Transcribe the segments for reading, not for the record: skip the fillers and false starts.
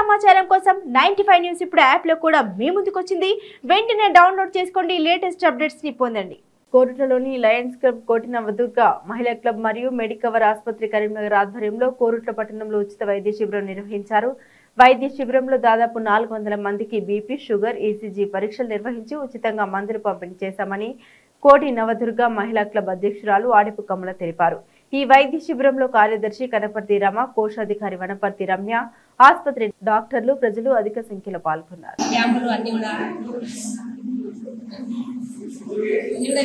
సమాచారం కోసం 95 న్యూస్ ఇప్పుడు యాప్ లో కూడా మీ ముందుకొచ్చింది. వెంటనే డౌన్లోడ్ చేసుకోండి, లేటెస్ట్ అప్డేట్స్ ని పొందండి. కోరుట్లలోని లయన్స్ క్లబ్ కోటి నవదుర్గ మహిళా క్లబ్ మరియు మెడికవర్ ఆసుపత్రి కరీంనగర్ ఆధ్వర్యంలో కోరుట్ల పట్టణంలో ఉచిత వైద్య శిబిరం నిర్వహించారు. వైద్య శిబిరంలో దాదాపు 400 మందికి బీపీ, షుగర్, ఈసీజీ పరీక్షలు నిర్వహించి ఉచితంగా మందులు పంపిణీ చేశామని కోటి నవదుర్గ మహిళా క్లబ్ అధ్యక్షురాలు ఆడిపు కమల తెలిపారు. ఈ వైద్య శిబిరంలో కార్యదర్శి కనపర్తి రమ, కోశాధికారి వనపర్తి రమ్య, ఆసుపత్రి డాక్టర్లు, ప్రజలు అధిక సంఖ్యలో పాల్గొన్నారు.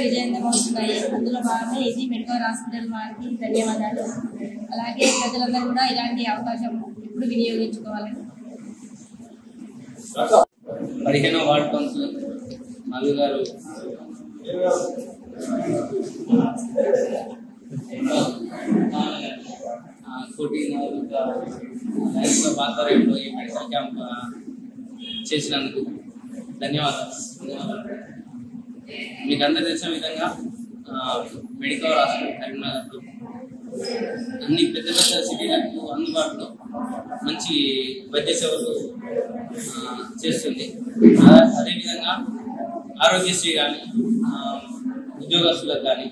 విజయవంతమవుతున్నాయి. అందులో భాగంగా ఏజీ మెడికల్ హాస్పిటల్ వారికి ధన్యవాదాలు. అలాగే ప్రజలందరూ కూడా ఇలాంటి అవకాశం ఇప్పుడు వినియోగించుకోవాలని. 15వ వార్డు కౌన్సిలర్ మల్లు గారు కోటి లైఫ్ ఆధ్వర్యంలో ఈ మెడికల్ క్యాంప్ చేసినందుకు ధన్యవాదాలు. మీకు అందరూ తెలిసిన విధంగా మెడికల్ హాస్పిటల్ కరీంనగర్లో అన్ని పెద్ద పెద్ద సిటీలకు అందుబాటులో మంచి వైద్య సేవలు చేస్తుంది. అదేవిధంగా ఆరోగ్యశ్రీ కానీ, ఉద్యోగస్తులకు కానీ,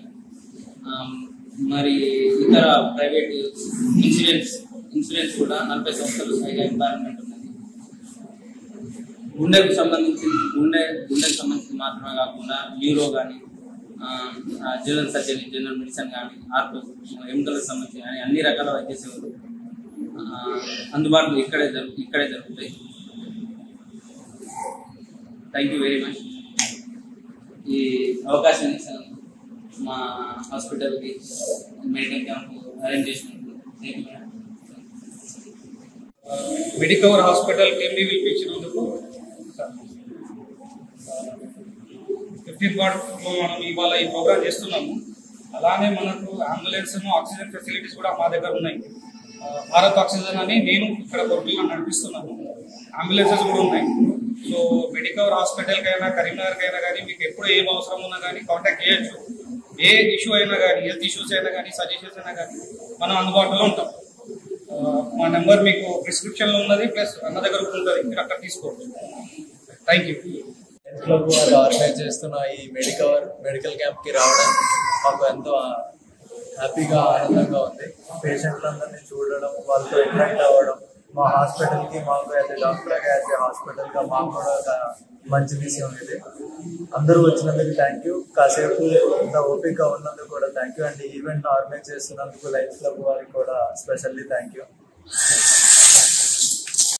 మరి ఇతర ప్రైవేట్ ఇన్సూరెన్స్ కూడా 40 సంవత్సరాలు పైగా ఎంపార్మెంట్ ఉన్నది. గుండెకు సంబంధించి మాత్రమే కాకుండా న్యూరో కానీ, జనరల్ సర్జరీ, జనరల్ మెడిసిన్ కానీ, ఆర్థో, ఎముకలకు సంబంధించి కానీ అన్ని రకాల వైద్య సేవలు అందుబాటులో ఇక్కడే జరుగుతాయి. Thank you very much. ఈ అవకాశాన్ని మా హాస్పిటల్కి మెడికల్ క్యాంప్ అరేంజ్ చేసినందుకు థ్యాంక్ యూ. మెడికవర్ హాస్పిటల్ టీమ్ని పిలిపించినందుకు 15th వార్డులో మనం ఇవాళ ఈ ప్రోగ్రామ్ చేస్తున్నాము. అలానే మనకు అంబులెన్స్, ఆక్సిజన్ ఫెసిలిటీస్ కూడా మా దగ్గర ఉన్నాయి. భారత్ ఆక్సిజన్ అని నేను ఇక్కడ కొరటిలో నడిపిస్తున్నాను. అంబులెన్సెస్ కూడా ఉన్నాయి. సో మెడికవర్ హాస్పిటల్కి అయినా, కరీంనగర్కి అయినా కానీ మీకు ఎప్పుడు ఏం అవసరం ఉన్నా కానీ కాంటాక్ట్ చేయొచ్చు. ఏ ఇష్యూ అయినా కానీ, హెల్త్ ఇష్యూస్ అయినా కానీ, సజెషన్స్ అయినా కానీ మనం అందుబాటులో ఉంటాం. మా నెంబర్ మీకు ప్రిస్క్రిప్షన్లో ఉన్నది, ప్లస్ అన్న దగ్గర ఉంటుంది, మీరు అక్కడ తీసుకోవచ్చు. Thank you. క్లబ్ వారు ఆర్గనైజ్ చేస్తున్న ఈ మెడికల్ క్యాంప్కి రావడం మాకు ఎంతో హ్యాపీగా, ఆనందంగా ఉంది. పేషెంట్లందరినీ చూడడం, వాళ్ళతో ఇంటరాక్ట్ అవ్వడం, మా హాస్పిటల్కి మాకు అయితే డాక్టర్గా అయితే హాస్పిటల్గా మాకు కూడా ఒక మంచి విషయం ఇది. అందరూ వచ్చినందుకు థ్యాంక్ యూ. కాసేపు ఇంత ఓపిక ఉన్నందుకు కూడా thank you. And event organise చేస్తున్నందుకు లయన్స్ క్లబ్ వారికి కూడా స్పెషల్లీ థ్యాంక్ యూ.